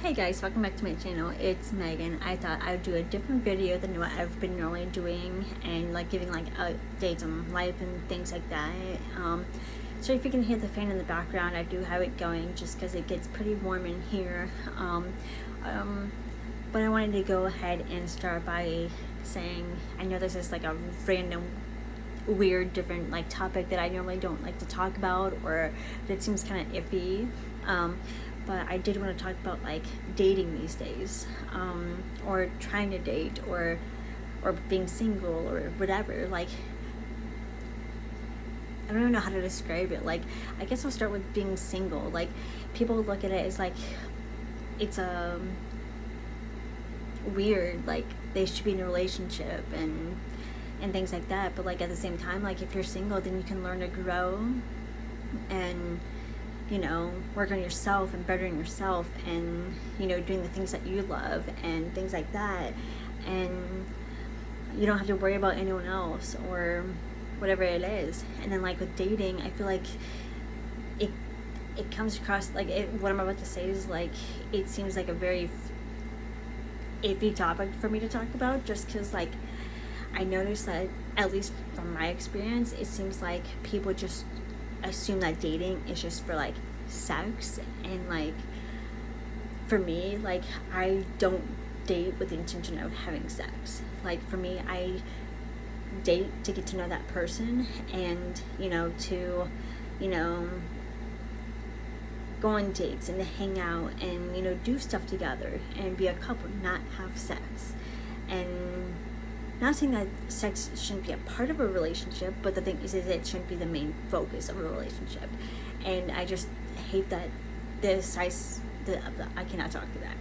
Hey guys, welcome back to my channel. It's Megan. I thought I'd do a different video than what I've been normally doing and like giving like updates on life and things like that. So if you can hear the fan in the background, I do have it going just because it gets pretty warm in here. But I wanted to go ahead and start by saying, I know this is like a random weird different like topic that I normally don't like to talk about, or that seems kind of iffy, but I did want to talk about like dating these days, or trying to date, or being single or whatever. Like, I don't even know how to describe it. Like, I guess I'll start with being single. Like, people look at it as like it's weird, like they should be in a relationship and things like that. But like at the same time, like if you're single, then you can learn to grow and, you know, work on yourself and bettering yourself and, you know, doing the things that you love and things like that. And you don't have to worry about anyone else or whatever it is. And then like with dating, I feel like it comes across like what I'm about to say is like, it seems like a very iffy topic for me to talk about, just because like I noticed that, at least from my experience, it seems like people just assume that dating is just for like sex. And like for me, like I don't date with the intention of having sex. Like for me, I date to get to know that person and, you know, to, you know, go on dates and to hang out and, you know, do stuff together and be a couple, not have sex. And not saying that sex shouldn't be a part of a relationship, but the thing is it shouldn't be the main focus of a relationship. And I just hate that I cannot talk to that.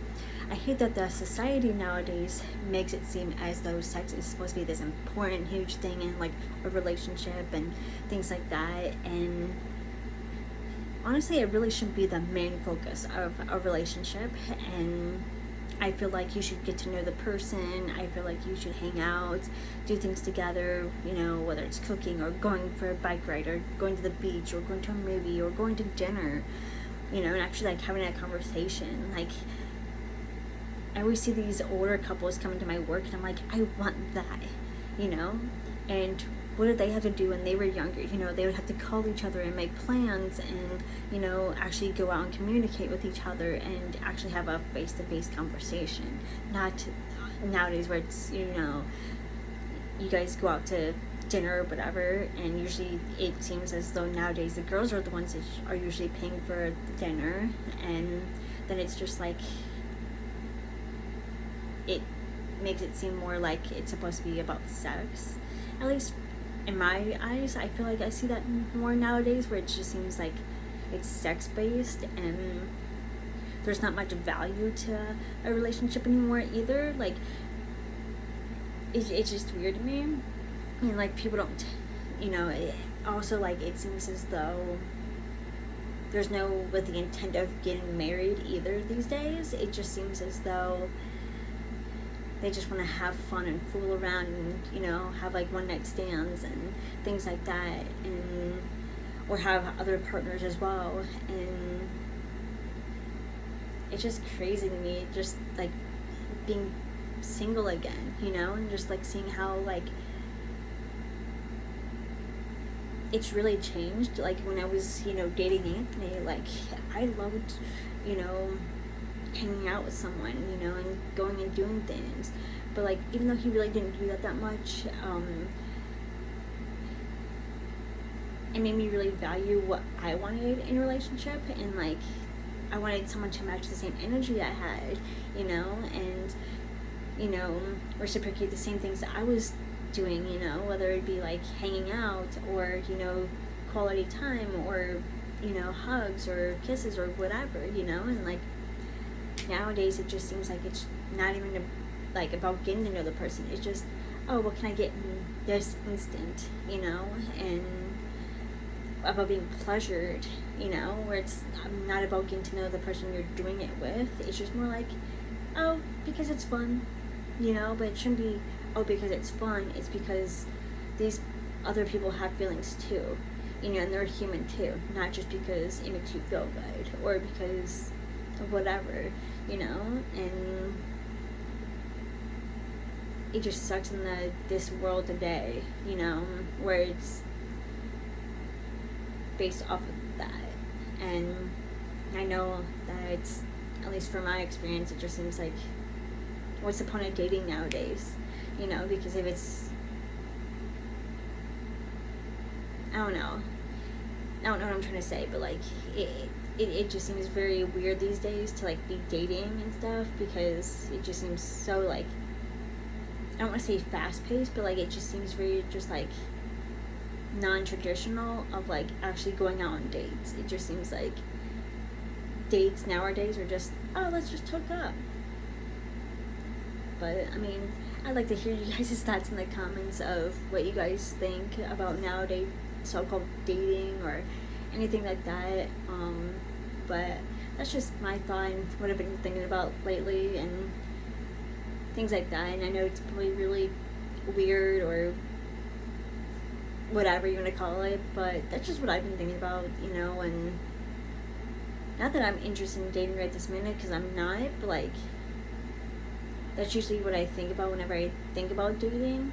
I hate that the society nowadays makes it seem as though sex is supposed to be this important, huge thing in like a relationship and things like that. And honestly, it really shouldn't be the main focus of a relationship. And I feel like you should get to know the person. I feel like you should hang out, do things together, you know, whether it's cooking or going for a bike ride or going to the beach or going to a movie or going to dinner, you know, and actually like having a conversation. Like, I always see these older couples coming to my work and I'm like, I want that, you know? And what did they have to do when they were younger? You know, they would have to call each other and make plans and, you know, actually go out and communicate with each other and actually have a face-to-face conversation. Not nowadays where it's, you know, you guys go out to dinner or whatever, and usually it seems as though nowadays the girls are the ones that are usually paying for the dinner, and then it's just like, it makes it seem more like it's supposed to be about sex. At least in my eyes, I feel like I see that more nowadays, where it just seems like it's sex based and there's not much value to a relationship anymore either. Like it's just weird to me. I mean, like people don't, you know, also like it seems as though there's no with the intent of getting married either these days. It just seems as though they just want to have fun and fool around and, you know, have like one night stands and things like that, and or have other partners as well. And it's just crazy to me, just like being single again, you know, and just like seeing how like it's really changed. Like when I was, you know, dating Anthony, like I loved, you know, hanging out with someone, you know, and going and doing things. But like even though he really didn't do that much, it made me really value what I wanted in a relationship, and like I wanted someone to match the same energy I had, you know, and, you know, reciprocate the same things that I was doing, you know, whether it be like hanging out or, you know, quality time or, you know, hugs or kisses or whatever, you know. And like nowadays it just seems like it's not even like about getting to know the person. It's just, oh, what can I get in this instant, you know, and about being pleasured, you know, where it's not about getting to know the person you're doing it with. It's just more like, oh, because it's fun, you know. But it shouldn't be, oh, because it's fun. It's because these other people have feelings too, you know, and they're human too, not just because it makes you feel good or because of whatever, you know, and it just sucks in this world today, you know, where it's based off of that. And I know that it's, at least from my experience, it just seems like, what's the point of dating nowadays, you know, because if it's, I don't know what I'm trying to say, but like it just seems very weird these days to like be dating and stuff, because it just seems so like, I don't want to say fast paced, but like it just seems very just like non-traditional of like actually going out on dates. It just seems like dates nowadays are just, oh, let's just hook up. But I mean, I'd like to hear you guys' thoughts in the comments of what you guys think about nowadays so-called dating or anything like that. But that's just my thought and what I've been thinking about lately and things like that. And I know it's probably really weird or whatever you want to call it, but that's just what I've been thinking about, you know. And not that I'm interested in dating right this minute, because I'm not, but like that's usually what I think about whenever I think about dating,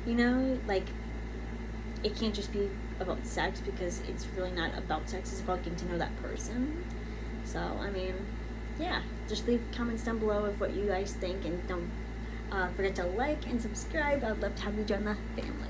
you know. Like it can't just be about sex, because it's really not about sex, it's about getting to know that person. So I mean, yeah, just leave comments down below of what you guys think, and don't forget to like and subscribe. I'd love to have you join the family.